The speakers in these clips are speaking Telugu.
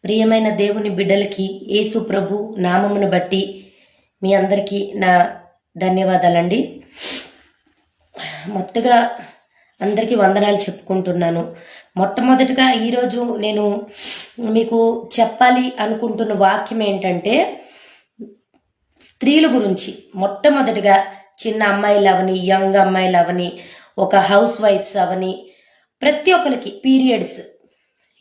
ప్రియమైన దేవుని బిడ్డలకి యేసు ప్రభు నామమును బట్టి మీ అందరికీ నా ధన్యవాదాలండి. మొత్తగా అందరికీ వందనాలు చెప్పుకుంటున్నాను. మొట్టమొదటిగా ఈరోజు నేను మీకు చెప్పాలి అనుకుంటున్న వాక్యం ఏంటంటే, స్త్రీల గురించి. మొట్టమొదటిగా చిన్న అమ్మాయిలు అవని, యంగ్ అమ్మాయిలు అవని, ఒక హౌస్ వైఫ్స్ అవని, ప్రతి ఒక్కరికి పీరియడ్స్,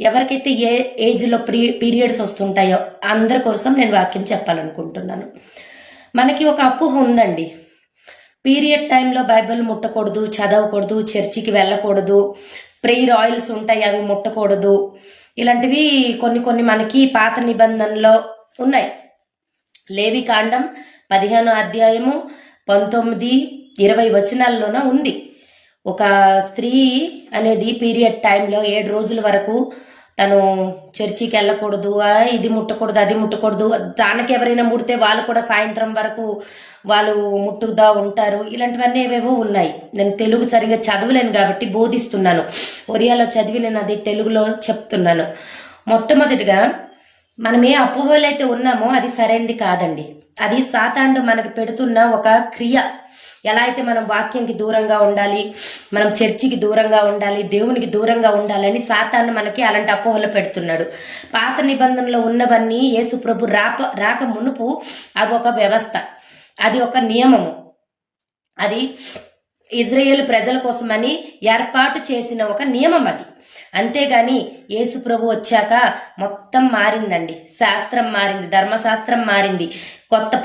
ఎవరికైతే ఏ ఏజ్లో పీరియడ్స్ వస్తుంటాయో అందరి కోసం నేను వాక్యం చెప్పాలనుకుంటున్నాను. మనకి ఒక అపోహ ఉందండి, పీరియడ్ టైంలో బైబిల్ ముట్టకూడదు, చదవకూడదు, చర్చికి వెళ్ళకూడదు, ప్రేయర్ ఆయిల్స్ ఉంటాయి అవి ముట్టకూడదు, ఇలాంటివి కొన్ని మనకి పాత నిబంధనలో ఉన్నాయి. లేవి కాండం 15 అధ్యాయము 19-20 వచనాల్లోన ఉంది. ఒక స్త్రీ అనేది పీరియడ్ టైంలో 7 రోజుల వరకు తను చర్చికి వెళ్ళకూడదు, ఇది ముట్టకూడదు, అది ముట్టకూడదు, దానికి ఎవరైనా ముడితే వాళ్ళు కూడా సాయంత్రం వరకు వాళ్ళు ముట్టుదా ఉంటారు. ఇలాంటివన్నీ ఏవేవో ఉన్నాయి. నేను తెలుగు సరిగా చదవలేను కాబట్టి బోధిస్తున్నాను. ఒరియాలో చదివి నేను అది తెలుగులో చెప్తున్నాను. మొట్టమొదటిగా మనం ఏ అపోహలైతే ఉన్నామో అది సరైనది కాదండి. అది సాతానుడు మనకు పెడుతున్న ఒక క్రియ. ఎలా అయితే మనం వాక్యంకి దూరంగా ఉండాలి, మనం చర్చికి దూరంగా ఉండాలి, దేవునికి దూరంగా ఉండాలని సాతాను మనకి అలాంటి అపోహలు పెడుతున్నాడు. పాత నిబంధనలో ఉన్నవన్నీ యేసు ప్రభు రాక మునుపు అది ఒక వ్యవస్థ, అది ఒక నియమము, అది ఇజ్రాయేల్ ప్రజల కోసమని ఏర్పాటు చేసిన ఒక నియమం అది. అంతేగాని యేసు ప్రభు వచ్చాక మొత్తం మారిందండి. శాస్త్రం మారింది, ధర్మశాస్త్రం మారింది,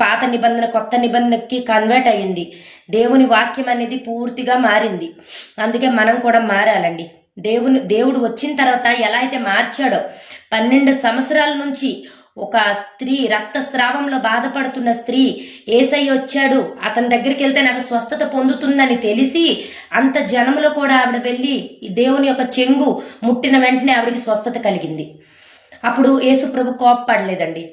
పాత నిబంధనకి కన్వర్ట్ అయ్యింది. దేవుని వాక్యం అనేది పూర్తిగా మారింది. అందుకే మనం కూడా మారాలండి. దేవుడు వచ్చిన తర్వాత ఎలా అయితే మార్చాడో, 12 సంవత్సరాల నుంచి ఒక స్త్రీ, రక్తస్రావంలో బాధపడుతున్న స్త్రీ, యేసయ్య వచ్చాడు, అతని దగ్గరికి వెళ్తే నాకు స్వస్థత పొందుతుందని తెలిసి అంత జనములో కూడా ఆవిడ వెళ్ళి దేవుని యొక్క చెంగు ముట్టిన వెంటనే ఆవిడకి స్వస్థత కలిగింది. అప్పుడు యేసు ప్రభు కోప్పడలేదండి.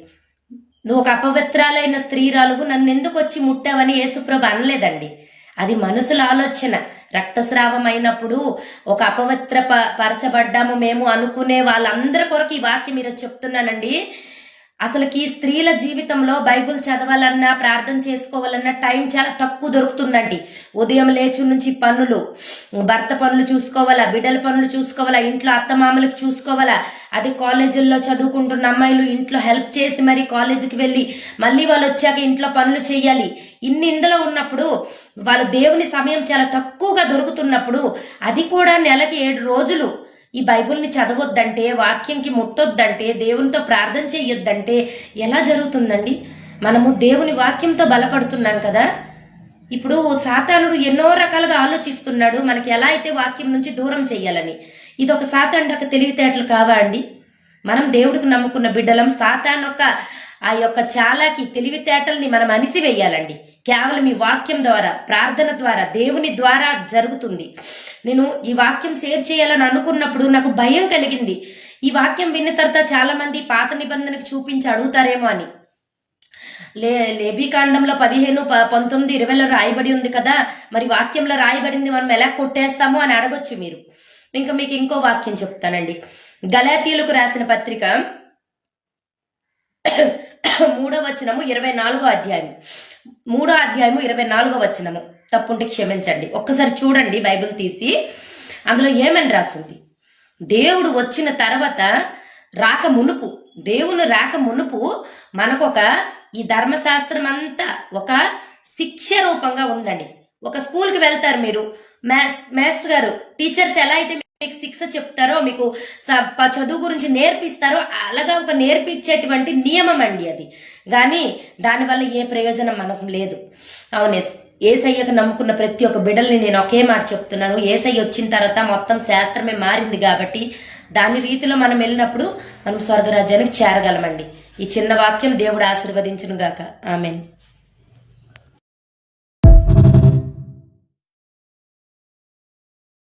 నువ్వు ఒక అపవిత్రాలైన స్త్రీరాలువు, నన్ను ఎందుకు వచ్చి ముట్టావని యేసు ప్రభు అనలేదండి. అది మనసుల ఆలోచన. రక్తస్రావం అయినప్పుడు ఒక అపవిత్ర పరచబడ్డాము మేము అనుకునే వాళ్ళందరి కొరకు ఈ వాక్యం మీరు చెప్తున్నానండి. అసలుకి స్త్రీల జీవితంలో బైబుల్ చదవాలన్నా, ప్రార్థన చేసుకోవాలన్నా టైం చాలా తక్కువ దొరుకుతుందండి. ఉదయం లేచి నుంచి పనులు, భర్త పనులు చూసుకోవాలా, బిడ్డల పనులు చూసుకోవాలా, ఇంట్లో అత్తమామలకు చూసుకోవాలా, అది కాలేజీల్లో చదువుకుంటున్న అమ్మాయిలు ఇంట్లో హెల్ప్ చేసి మరి కాలేజీకి వెళ్ళి మళ్ళీ వాళ్ళు వచ్చాక ఇంట్లో పనులు చేయాలి. ఇందులో ఉన్నప్పుడు వాళ్ళు దేవుని సమయం చాలా తక్కువగా దొరుకుతున్నప్పుడు, అది కూడా నెలకి 7 రోజులు ఈ బైబుల్ని చదవొద్దంటే, వాక్యంకి ముట్టొద్దంటే, దేవునితో ప్రార్థన చేయొద్దంటే ఎలా జరుగుతుందండి? మనము దేవుని వాక్యంతో బలపడుతున్నాం కదా. ఇప్పుడు సాతానుడు ఎన్నో రకాలుగా ఆలోచిస్తున్నాడు మనకి ఎలా అయితే వాక్యం నుంచి దూరం చెయ్యాలని. ఇది ఒక సాతానుడు తెలివితేటలు కావా అండి? మనం దేవుడికి నమ్ముకున్న బిడ్డలం. సాతాను ఆ యొక్క చాలాకి తెలివితేటల్ని మనం అనిసివేయాలండి. కేవలం ఈ వాక్యం ద్వారా, ప్రార్థన ద్వారా, దేవుని ద్వారా జరుగుతుంది. నేను ఈ వాక్యం షేర్ చేయాలని అనుకున్నప్పుడు నాకు భయం కలిగింది. ఈ వాక్యం విన్న తర్వాత చాలా మంది పాత నిబంధనకు చూపించి అడుగుతారేమో అని. లేబీకాండంలో 15, 19, 20లో రాయబడి ఉంది కదా, మరి వాక్యంలో రాయబడింది మనం ఎలా కొట్టేస్తామో అని అడగొచ్చు మీరు. ఇంకా మీకు ఇంకో వాక్యం చెప్తానండి. గలాతీయులకు రాసిన పత్రిక 3వ వచనము 24వ అధ్యాయం, 3వ అధ్యాయము 24వ వచనము. తప్పుంటే క్షమించండి, ఒక్కసారి చూడండి బైబిల్ తీసి. అందులో ఏమని రాసుంది? దేవుడు వచ్చిన తర్వాత దేవుని రాక మునుపు మనకొక ఈ ధర్మశాస్త్రం అంతా ఒక శిక్ష రూపంగా ఉందండి. ఒక స్కూల్కి వెళ్తారు మీరు, మాస్టర్ గారు, టీచర్స్ ఎలా అయితే మీకు శిక్ష చెప్తారో, మీకు చదువు గురించి నేర్పిస్తారో, అలాగా ఒక నేర్పించేటువంటి నియమం అండి అది. కానీ దానివల్ల ఏ ప్రయోజనం మనకు లేదు. అవునే, యేసయ్యకు నమ్ముకున్న ప్రతి ఒక్క బిడ్డల్ని నేను ఒకే మాట చెప్తున్నాను. యేసయ్య వచ్చిన తర్వాత మొత్తం శాస్త్రమే మారింది కాబట్టి దాని రీతిలో మనం వెళ్ళినప్పుడు మనం స్వర్గరాజ్యానికి చేరగలమండి. ఈ చిన్న వాక్యం దేవుడు ఆశీర్వదించును గాక. ఆమెన్.